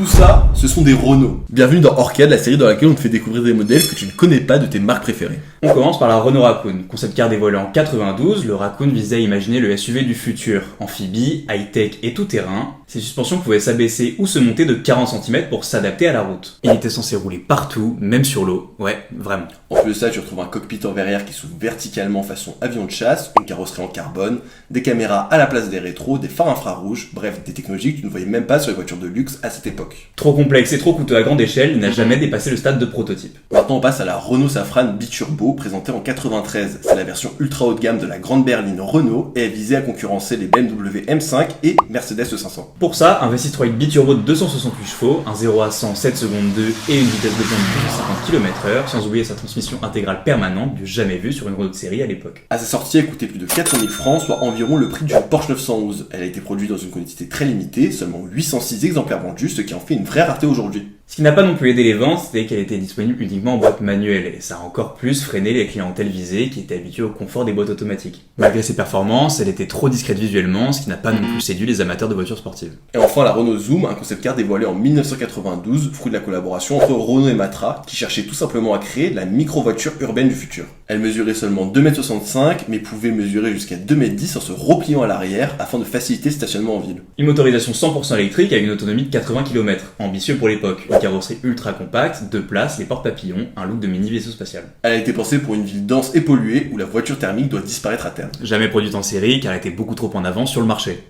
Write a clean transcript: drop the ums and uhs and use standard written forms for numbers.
Tout ça, ce sont des Renault. Bienvenue dans Orcade, la série dans laquelle on te fait découvrir des modèles que tu ne connais pas de tes marques préférées. On commence par la Renault Raccoon. Concept car dévoilé en 92, le Raccoon visait à imaginer le SUV du futur. Amphibie, high-tech et tout-terrain, ses suspensions pouvaient s'abaisser ou se monter de 40 cm pour s'adapter à la route. Il était censé rouler partout, même sur l'eau. Ouais, vraiment. En plus de ça, tu retrouves un cockpit en verrière qui s'ouvre verticalement façon avion de chasse, une carrosserie en carbone, des caméras à la place des rétros, des phares infrarouges, bref, des technologies que tu ne voyais même pas sur les voitures de luxe à cette époque. Trop complexe et trop coûteux à grande échelle, il n'a jamais dépassé le stade de prototype. Maintenant, on passe à la Renault Safran Biturbo, présentée en 93. C'est la version ultra haut de gamme de la grande berline Renault et elle visait à concurrencer les BMW M5 et Mercedes E500. Pour ça, un V6 3.8 biturbo de 268 chevaux, un 0 à 100 7 secondes 2 et une vitesse de pointe de 50 km/h, sans oublier sa transmission intégrale permanente du jamais vu sur une Renault de série à l'époque. À sa sortie, elle coûtait plus de 400 000 francs, soit environ le prix d'une Porsche 911. Elle a été produite dans une quantité très limitée, seulement 806 exemplaires vendus, ce qui en fait une vraie rareté aujourd'hui. Ce qui n'a pas non plus aidé les ventes, c'était qu'elle était disponible uniquement en boîte manuelle, et ça a encore plus freiné les clientèles visées qui étaient habituées au confort des boîtes automatiques. Malgré ses performances, elle était trop discrète visuellement, ce qui n'a pas non plus séduit les amateurs de voitures sportives. Et enfin la Renault Zoom, un concept car dévoilé en 1992, fruit de la collaboration entre Renault et Matra, qui cherchait tout simplement à créer la micro-voiture urbaine du futur. Elle mesurait seulement 2,65 m, mais pouvait mesurer jusqu'à 2,10 m en se repliant à l'arrière afin de faciliter le stationnement en ville. Une motorisation 100% électrique avec une autonomie de 80 km, ambitieux pour l'époque. Une carrosserie ultra compacte, 2 places, les portes papillons, un look de mini vaisseau spatial. Elle a été pensée pour une ville dense et polluée où la voiture thermique doit disparaître à terme. Jamais produite en série car elle était beaucoup trop en avance sur le marché.